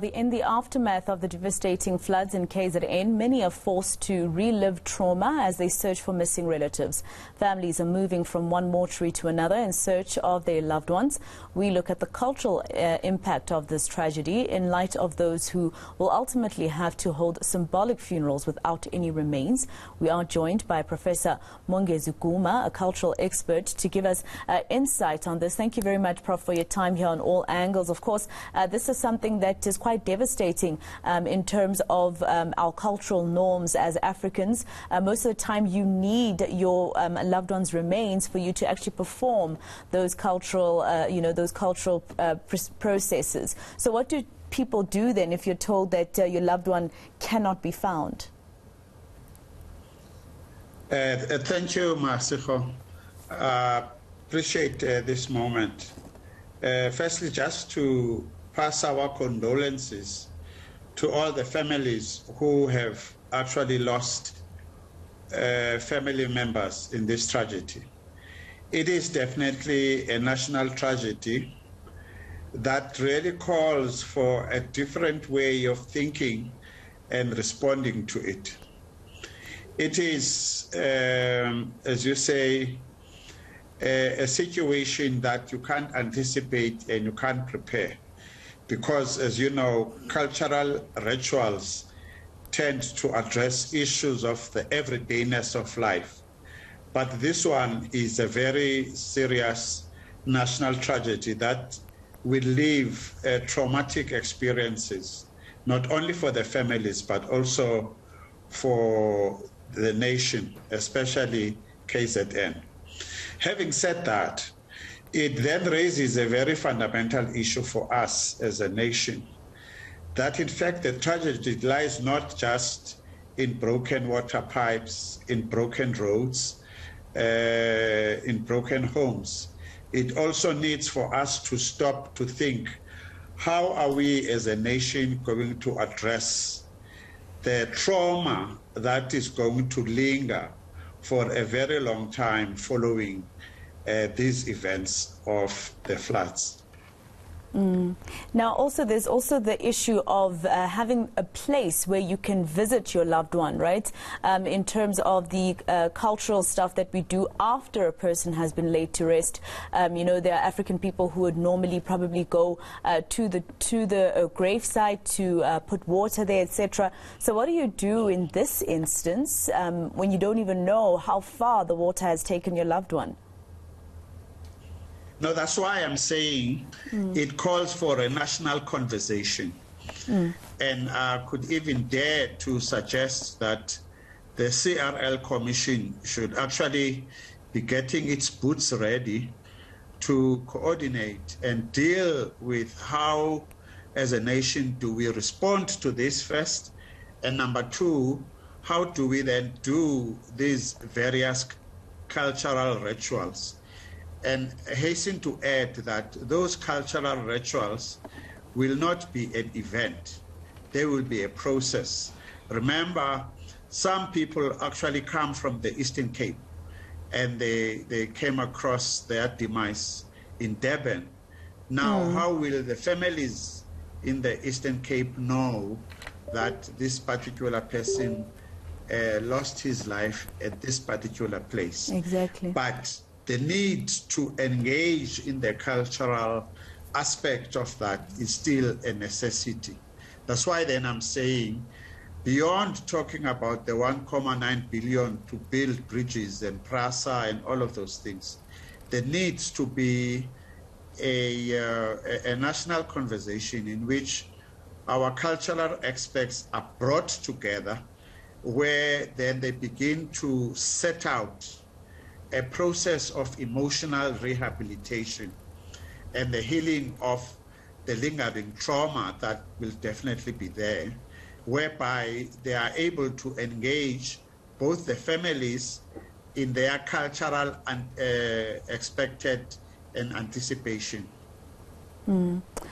In the aftermath of the devastating floods in KZN, many are forced to relive trauma as they search for missing relatives. Families are moving from one mortuary to another in search of their loved ones. We look at the cultural impact of this tragedy in light of those who will ultimately have to hold symbolic funerals without any remains. We are joined by Professor Mongezi Guma, a cultural expert, to give us insight on this. Thank you very much, Prof, for your time here on All Angles. Of course, this is something that is quite devastating in terms of our cultural norms as Africans. Most of the time you need your loved one's remains for you to actually perform those cultural, processes. So what do people do then if you're told that your loved one cannot be found? Thank you, Masiko. Appreciate this moment. Firstly, just to pass our condolences to all the families who have actually lost family members in this tragedy. It is definitely a national tragedy that really calls for a different way of thinking and responding to it. It is, as you say, a situation that you can't anticipate and you can't prepare. Because, as you know, cultural rituals tend to address issues of the everydayness of life. But this one is a very serious national tragedy that will leave traumatic experiences, not only for the families, but also for the nation, especially KZN. Having said that, it then raises a very fundamental issue for us as a nation, that in fact the tragedy lies not just in broken water pipes, in broken roads, in broken homes. It also needs for us to stop to think, how are we as a nation going to address the trauma that is going to linger for a very long time following these events of the floods. Now, also, there's also the issue of having a place where you can visit your loved one, right? In terms of the cultural stuff that we do after a person has been laid to rest. There are African people who would normally probably go to the gravesite to put water there, etc. So what do you do in this instance when you don't even know how far the water has taken your loved one? No, that's why I'm saying it calls for a national conversation. And I could even dare to suggest that the CRL Commission should actually be getting its boots ready to coordinate and deal with how, as a nation, do we respond to this first? And number two, how do we then do these various cultural rituals? And hasten to add that those cultural rituals will not be an event. They will be a process. Remember, some people actually come from the Eastern Cape and they came across their demise in Durban. Now, how will the families in the Eastern Cape know that this particular person lost his life at this particular place? Exactly. But the need to engage in the cultural aspect of that is still a necessity. That's why then I'm saying, beyond talking about the 1.9 billion to build bridges and PRASA and all of those things, there needs to be a national conversation in which our cultural experts are brought together, where then they begin to set out a process of emotional rehabilitation and the healing of the lingering trauma that will definitely be there, whereby they are able to engage both the families in their cultural and expected and anticipation.